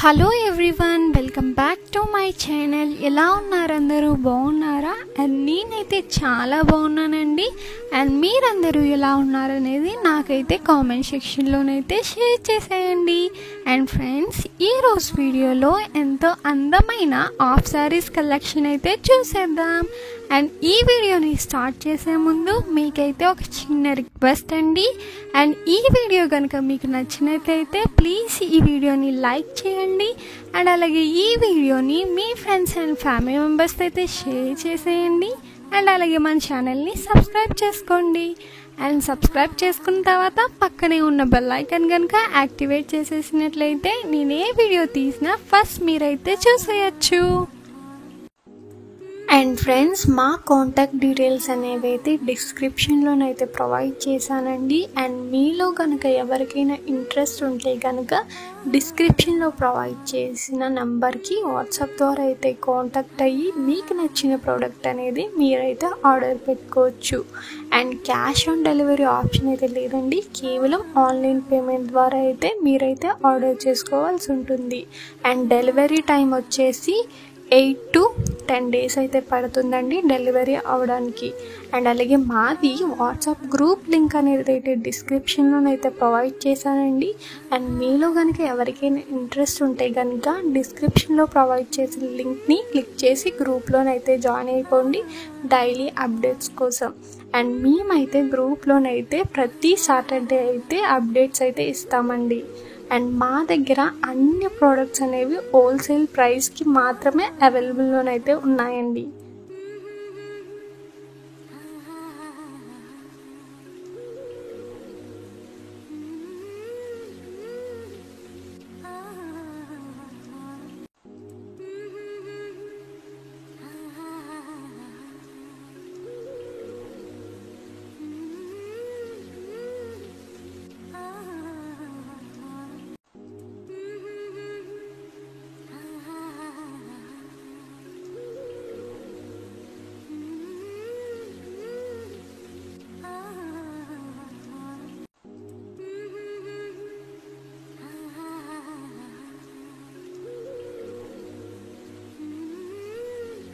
Hello everyone, welcome back to my channel. ఎలా ఉన్నారు అందరూ? బాగున్నారా? అండ్ నేనైతే చాలా బాగున్నానండి. అండ్ మీరందరూ ఎలా ఉన్నారనేది నాకైతే కామెంట్ సెక్షన్లోనైతే షేర్ చేసేయండి. అండ్ ఫ్రెండ్స్, ఈరోజు వీడియోలో ఎంతో అందమైన హాఫ్ శారీస్ కలెక్షన్ అయితే చూసేద్దాం. అండ్ ఈ వీడియోని స్టార్ట్ చేసే ముందు మీకైతే ఒక చిన్న రిక్వెస్ట్ అండి. అండ్ ఈ వీడియో కనుక మీకు నచ్చినట్లయితే ప్లీజ్ ఈ వీడియోని లైక్ చేయండి. అండ్ అలాగే ఈ వీడియోని మీ ఫ్రెండ్స్ అండ్ ఫ్యామిలీ మెంబర్స్ అయితే షేర్ చేసేయండి. అండ్ అలాగే మన ఛానల్ని సబ్స్క్రైబ్ చేసుకోండి. అండ్ సబ్స్క్రైబ్ చేసుకున్న తర్వాత పక్కనే ఉన్న బెల్ ఐకాన్ కనుక యాక్టివేట్ చేసేసినట్లయితే నేను ఏ వీడియో తీసినా ఫస్ట్ మీరైతే చూసేయచ్చు. అండ్ ఫ్రెండ్స్, మా కాంటాక్ట్ డీటెయిల్స్ అనేవి అయితే డిస్క్రిప్షన్లోనైతే ప్రొవైడ్ చేశానండి. అండ్ మీలో కనుక ఎవరికైనా ఇంట్రెస్ట్ ఉంటే కనుక డిస్క్రిప్షన్లో ప్రొవైడ్ చేసిన నెంబర్కి వాట్సాప్ ద్వారా అయితే కాంటాక్ట్ అయ్యి మీకు నచ్చిన ప్రోడక్ట్ అనేది మీరైతే ఆర్డర్ పెట్టుకోవచ్చు. And cash on delivery option అయితే లేదండి, కేవలం ఆన్లైన్ పేమెంట్ ద్వారా అయితే మీరైతే ఆర్డర్ చేసుకోవాల్సి ఉంటుంది. అండ్ డెలివరీ టైం వచ్చేసి 8 to 10 days అయితే పడుతుందండి డెలివరీ అవడానికి. అండ్ అలాగే మాది వాట్సాప్ గ్రూప్ లింక్ అనేది అయితే డిస్క్రిప్షన్లోనైతే ప్రొవైడ్ చేశానండి. అండ్ మీలో కనుక ఎవరికైనా ఇంట్రెస్ట్ ఉంటే కనుక డిస్క్రిప్షన్లో ప్రొవైడ్ చేసిన లింక్ని క్లిక్ చేసి గ్రూప్లోనైతే జాయిన్ అయిపోండి డైలీ అప్డేట్స్ కోసం. అండ్ మేమైతే గ్రూప్లోనైతే ప్రతి సాటర్డే అయితే అప్డేట్స్ అయితే ఇస్తామండి. అండ్ మా దగ్గర అన్ని ప్రోడక్ట్స్ అనేవి హోల్సేల్ ప్రైస్కి మాత్రమే అవైలబుల్లోనైతే ఉన్నాయండి.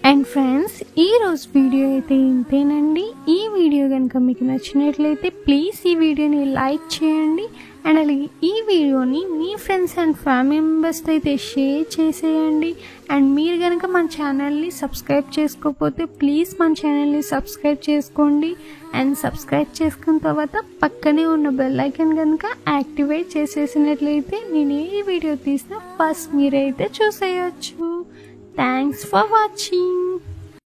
అండ్ ఫ్రెండ్స్, ఈరోజు వీడియో అయితే ఇంతేనండి. ఈ వీడియో కనుక మీకు నచ్చినట్లయితే ప్లీజ్ ఈ వీడియోని లైక్ చేయండి. అండ్ అలాగే ఈ వీడియోని మీ ఫ్రెండ్స్ అండ్ ఫ్యామిలీ మెంబర్స్తో అయితే షేర్ చేసేయండి. అండ్ మీరు కనుక మన ఛానల్ని సబ్స్క్రైబ్ చేసుకోకపోతే ప్లీజ్ మన ఛానల్ని సబ్స్క్రైబ్ చేసుకోండి. అండ్ సబ్స్క్రైబ్ చేసుకున్న తర్వాత పక్కనే ఉన్న బెల్ ఐకాన్ కనుక యాక్టివేట్ చేసేసినట్లయితే నేను ఏ వీడియో తీసినా ఫస్ట్ మీరైతే చూసేయచ్చు. Thanks for watching.